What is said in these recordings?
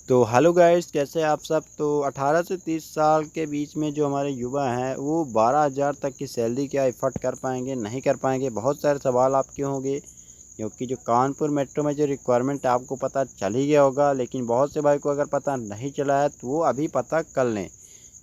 तो hello guys, कैसे हैं आप सब। तो 18 से 30 साल के बीच में जो हमारे युवा हैं वो 12,000 तक की सैलरी क्या एफर्ट कर पाएंगे, नहीं कर पाएंगे। बहुत सारे सवाल आपके होंगे, क्योंकि जो कानपुर मेट्रो में जो रिक्वायरमेंट है आपको पता चल ही गया होगा, लेकिन बहुत से भाई को अगर पता नहीं चला है तो वो अभी पता कर लें,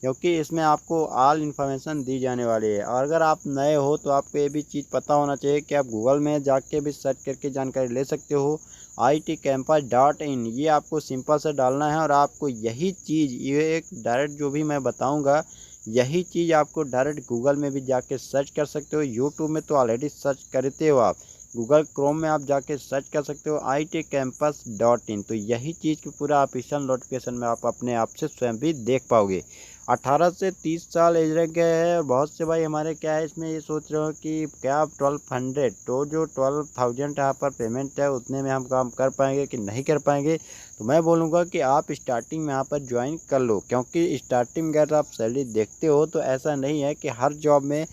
क्योंकि इसमें आपको ऑल इन्फॉर्मेशन दी जाने वाली है। और अगर आप नए हो तो आपको ये भी चीज़ पता होना चाहिए कि आप गूगल में जाके भी सर्च करके जानकारी ले सकते हो। ITcampus.in ये आपको सिंपल से डालना है और आपको यही चीज़, ये एक डायरेक्ट जो भी मैं बताऊंगा यही चीज़ आपको डायरेक्ट गूगल में भी जाके सर्च कर सकते हो। यूट्यूब में तो ऑलरेडी सर्च करते हो आप, गूगल क्रोम में आप जाके सर्च कर सकते हो ITcampus.in। तो यही चीज़ की पूरा ऑफिशियल नोटिफिकेशन में आप अपने आप से स्वयं भी देख पाओगे। 18 से 30 साल एज रख गए हैं और बहुत से भाई हमारे क्या है इसमें ये सोच रहे हो कि क्या आप 1200 तो जो 12,000 यहाँ पर पेमेंट है उतने में हम काम कर पाएंगे कि नहीं कर पाएंगे। तो मैं बोलूँगा कि आप स्टार्टिंग में यहाँ पर ज्वाइन कर लो, क्योंकि स्टार्टिंग में अगर आप सैलरी देखते हो तो ऐसा नहीं है कि हर जॉब में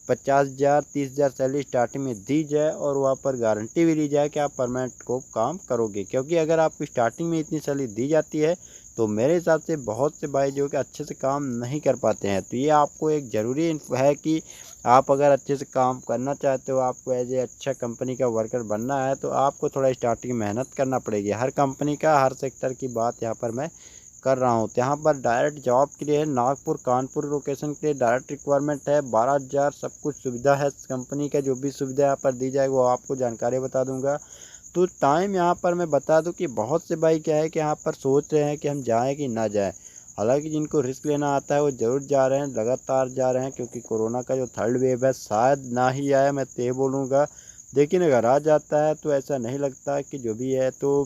50,000 30,000 सैलरी स्टार्टिंग में दी जाए और वहाँ पर गारंटी भी दी जाए कि आप परमानेंट को काम करोगे। क्योंकि अगर आपको स्टार्टिंग में इतनी सैलरी दी जाती है तो मेरे हिसाब से बहुत से भाई जो कि अच्छे से काम नहीं कर पाते हैं। तो ये आपको एक ज़रूरी है कि आप अगर अच्छे से काम करना चाहते हो, आपको एज ए अच्छा कंपनी का वर्कर बनना है, तो आपको थोड़ा स्टार्टिंग मेहनत करना पड़ेगी। हर कंपनी का हर सेक्टर की बात यहाँ पर मैं कर रहा हूँ। तो यहाँ पर डायरेक्ट जॉब के लिए नागपुर कानपुर लोकेशन के लिए डायरेक्ट रिक्वायरमेंट है। 12,000 सब कुछ सुविधा है कंपनी का, जो भी सुविधा यहाँ पर दी जाएगी वो आपको जानकारी बता दूंगा। तो टाइम यहाँ पर मैं बता दूं कि बहुत से भाई क्या है कि यहाँ पर सोच रहे हैं कि हम जाएं कि ना जाएं। हालांकि जिनको रिस्क लेना आता है वो ज़रूर जा रहे हैं, लगातार जा रहे हैं, क्योंकि कोरोना का जो थर्ड वेव है शायद ना ही आए, मैं तो ये बोलूँगा। लेकिन अगर आ जाता है तो ऐसा नहीं लगता कि जो भी है तो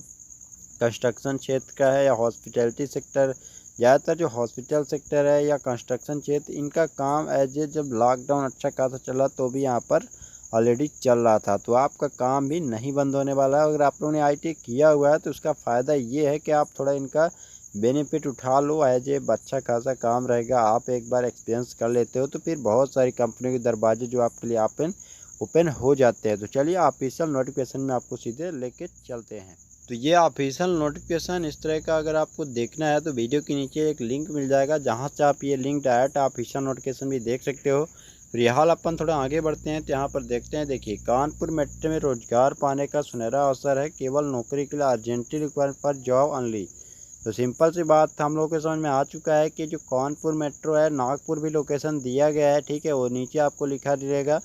कंस्ट्रक्शन क्षेत्र का है या हॉस्पिटैलिटी सेक्टर। ज़्यादातर जो हॉस्पिटल सेक्टर है या कंस्ट्रक्शन क्षेत्र, इनका काम एज ए जब लॉकडाउन अच्छा खासा चला तो भी यहाँ पर ऑलरेडी चल रहा था, तो आपका काम भी नहीं बंद होने वाला है। अगर आप लोगों ने IT किया हुआ है तो उसका फ़ायदा ये है कि आप थोड़ा इनका बेनिफिट उठा लो। एज ए अच्छा खासा काम रहेगा, आप एक बार एक्सपीरियंस कर लेते हो तो फिर बहुत सारी कंपनियों के दरवाजे जो आपके लिए ओपन हो जाते हैं। तो चलिए ऑफिशियल नोटिफिकेशन में आपको सीधे लेके चलते हैं। तो ये ऑफिशियल नोटिफिकेशन इस तरह का अगर आपको देखना है तो वीडियो के नीचे एक लिंक मिल जाएगा, जहाँ से आप ये लिंक डायरेक्ट ऑफिशियल नोटिफिकेशन भी देख सकते हो। फिलहाल अपन थोड़ा आगे बढ़ते हैं तो यहाँ पर देखते हैं। देखिए, कानपुर मेट्रो में रोजगार पाने का सुनहरा अवसर है, केवल नौकरी के लिए अर्जेंटली रिक्वायरमेंट पर जॉब ऑनली। तो सिंपल सी बात हम लोग के समझ में आ चुका है कि जो कानपुर मेट्रो है, नागपुर भी लोकेशन दिया गया है, ठीक है, वो नीचे आपको लिखा रहेगा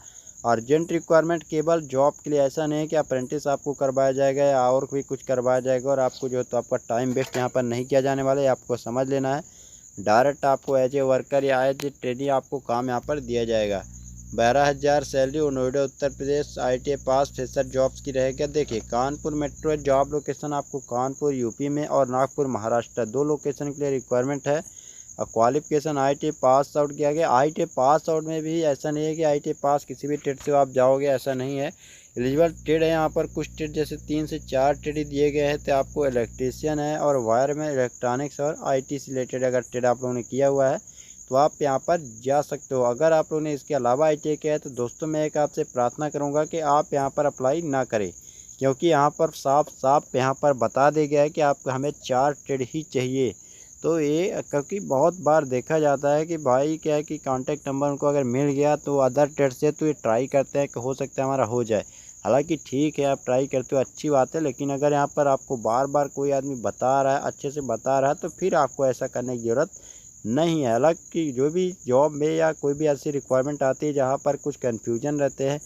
अर्जेंट रिक्वायरमेंट केवल जॉब के लिए। ऐसा नहीं है कि अप्रेंटिस आपको करवाया जाएगा या और भी कुछ करवाया जाएगा और आपको जो तो आपका टाइम वेस्ट यहाँ पर नहीं किया जाने वाला है, आपको समझ लेना है। डायरेक्ट आपको एज ए वर्कर या एज ए ट्रेनी आपको काम यहाँ पर दिया जाएगा। 12,000 सैलरी और नोएडा उत्तर प्रदेश ITA पास फ्रेशर जॉब्स की रहेगा। देखिए, कानपुर मेट्रो जॉब लोकेशन आपको कानपुर UP में और नागपुर महाराष्ट्र, दो लोकेशन के लिए रिक्वायरमेंट है। और क्वालिफिकेशन ITA पास आउट किया गया। ITA पास आउट में भी ऐसा नहीं है कि ITA पास किसी भी ट्रेड से आप जाओगे, ऐसा नहीं है। एलिजिबल ट्रेड है यहाँ पर कुछ ट्रेड, जैसे 3 से 4 ट्रेड ही दिए गए हैं। तो आपको इलेक्ट्रीशियन है और वायर में इलेक्ट्रॉनिक्स और IT से रिलेटेड अगर ट्रेड आप लोगों ने किया हुआ है तो आप यहाँ पर जा सकते हो। अगर आप लोगों ने इसके अलावा ITA किया है तो दोस्तों मैं एक आपसे प्रार्थना करूँगा कि आप यहाँ पर अप्लाई ना करें, क्योंकि यहाँ पर साफ साफ यहाँ पर बता दिया गया है कि आप हमें 4 ट्रेड ही चाहिए। तो ये क्योंकि बहुत बार देखा जाता है कि भाई क्या है कि कांटेक्ट नंबर उनको अगर मिल गया तो अदर ट्रेड से तो ये ट्राई करते हैं कि हो सकता है हमारा हो जाए। हालांकि ठीक है, आप ट्राई करते हो, अच्छी बात है, लेकिन अगर यहाँ पर आपको बार बार कोई आदमी बता रहा है, अच्छे से बता रहा है, तो फिर आपको ऐसा करने की ज़रूरत नहीं है। हालांकि जो भी जॉब में या कोई भी ऐसी रिक्वायरमेंट आती है जहाँ पर कुछ कन्फ्यूजन रहते हैं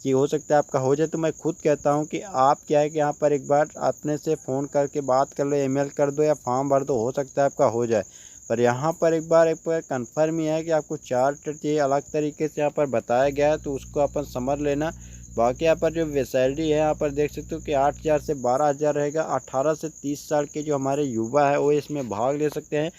कि हो सकता है आपका हो जाए, तो मैं खुद कहता हूँ कि आप क्या है कि यहाँ पर एक बार अपने से फ़ोन करके बात कर लो, email कर दो या फॉर्म भर दो, हो सकता है आपका हो जाए। पर यहाँ पर एक बार कन्फर्म ही है कि आपको 4 चाहिए, अलग तरीके से यहाँ पर बताया गया है, तो उसको अपन समझ लेना। बाकी यहाँ पर जो सैलरी है यहाँ पर देख सकते हो कि 8,000 से 12,000 रहेगा। 18 से 30 साल के जो हमारे युवा है वो इसमें भाग ले सकते हैं।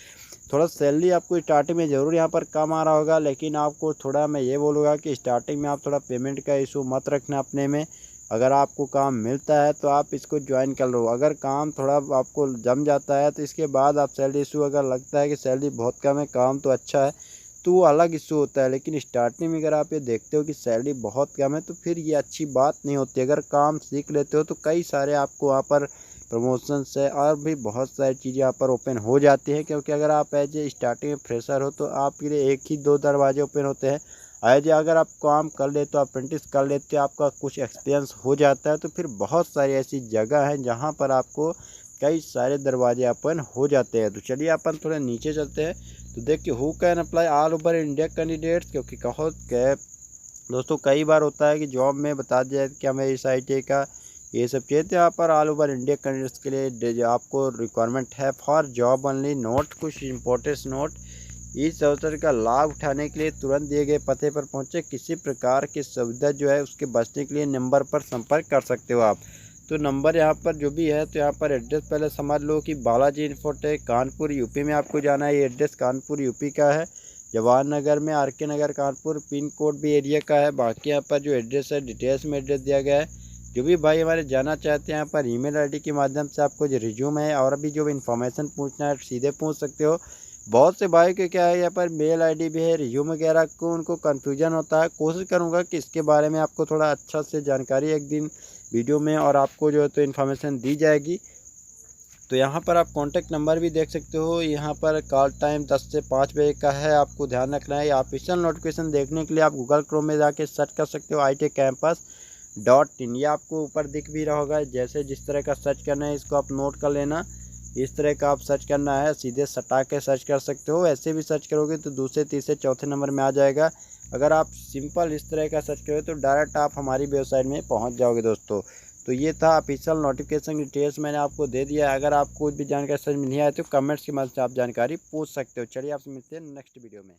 थोड़ा सैलरी आपको स्टार्टिंग में ज़रूर यहाँ पर कम आ रहा होगा, लेकिन आपको थोड़ा मैं ये बोलूँगा कि स्टार्टिंग में आप थोड़ा पेमेंट का इशू मत रखना अपने में। अगर आपको काम मिलता है तो आप इसको ज्वाइन कर लो। अगर काम थोड़ा आपको जम जाता है तो इसके बाद आप सैलरी इशू, अगर लगता है कि सैलरी बहुत कम है, काम तो अच्छा है, तो वो अलग इशू होता है। लेकिन स्टार्टिंग में अगर आप ये देखते हो कि सैलरी बहुत कम है तो फिर ये अच्छी बात नहीं होती। अगर काम सीख लेते हो तो कई सारे आपको वहाँ पर प्रमोशन है और भी बहुत सारी चीज़ें यहाँ पर ओपन हो जाती हैं। क्योंकि अगर आप एज ए स्टार्टिंग में फ्रेशर हो तो आपके लिए एक ही 2 दरवाजे ओपन होते हैं। एज अगर आप काम कर लेते हो, अप्रेंटिस कर लेते हो, आपका कुछ एक्सपीरियंस हो जाता है तो फिर बहुत सारी ऐसी जगह हैं जहाँ पर आपको कई सारे दरवाजे ओपन हो जाते हैं। तो चलिए अपन थोड़े नीचे चलते हैं। तो देखिए who can apply all over India candidates, क्योंकि दोस्तों कई बार होता है कि जॉब में बता दिया है कि हमें इस ITI का ये सब चाहिए। तो यहाँ पर ऑल ओवर इंडिया कैंडिडेट्स के लिए जो आपको रिक्वायरमेंट है फॉर जॉब ओनली नोट, कुछ इंपॉर्टेंट नोट। इस अवसर का लाभ उठाने के लिए तुरंत दिए गए पते पर पहुंचे। किसी प्रकार की सुविधा जो है उसके बचने के लिए नंबर पर संपर्क कर सकते हो आप। तो नंबर यहाँ पर जो भी है, तो यहाँ पर एड्रेस पहले समझ लो कि बालाजी इंफोटेक कानपुर यूपी में आपको जाना है। ये एड्रेस कानपुर यूपी का है, जवाहर नगर में, RK Nagar Kanpur, pin code भी एरिया का है। बाकी यहाँ पर जो एड्रेस है डिटेल्स में एड्रेस दिया गया है। जो भी भाई हमारे जाना चाहते हैं यहाँ पर ईमेल ID के माध्यम से आपको जो रिज्यूम है और भी जो इन्फॉर्मेशन पूछना है सीधे पूछ सकते हो। बहुत से भाई के क्या है यहाँ पर मेल ID भी है, रिज्यूम वगैरह को उनको कन्फ्यूजन होता है। कोशिश करूँगा कि इसके बारे में आपको थोड़ा अच्छा से जानकारी एक दिन वीडियो में और आपको जो है तो इन्फॉर्मेशन दी जाएगी। तो यहाँ पर आप कॉन्टैक्ट नंबर भी देख सकते हो। यहाँ पर कॉल टाइम 10 से 5 बजे का है, आपको ध्यान रखना है। ऑफिशियल नोटिफिकेशन देखने के लिए आप गूगल क्रोम में जाके सर्च कर सकते हो ITICampus.in। ये आपको ऊपर दिख भी रहा होगा। जैसे जिस तरह का सर्च करना है इसको आप नोट कर लेना। इस तरह का आप सर्च करना है, सीधे सटा के सर्च कर सकते हो। ऐसे भी सर्च करोगे तो दूसरे, तीसरे, चौथे नंबर में आ जाएगा। अगर आप सिंपल इस तरह का सर्च करोगे तो डायरेक्ट आप हमारी वेबसाइट में पहुंच जाओगे दोस्तों। तो ये था ऑफिशियल नोटिफिकेशन डिटेल्स मैंने आपको दे दिया है। अगर आपको कुछ भी जानकारी समझ में नहीं आए तो कमेंट्स के मदद से आप जानकारी पूछ सकते हो। चलिए आपसे मिलते हैं नेक्स्ट वीडियो में।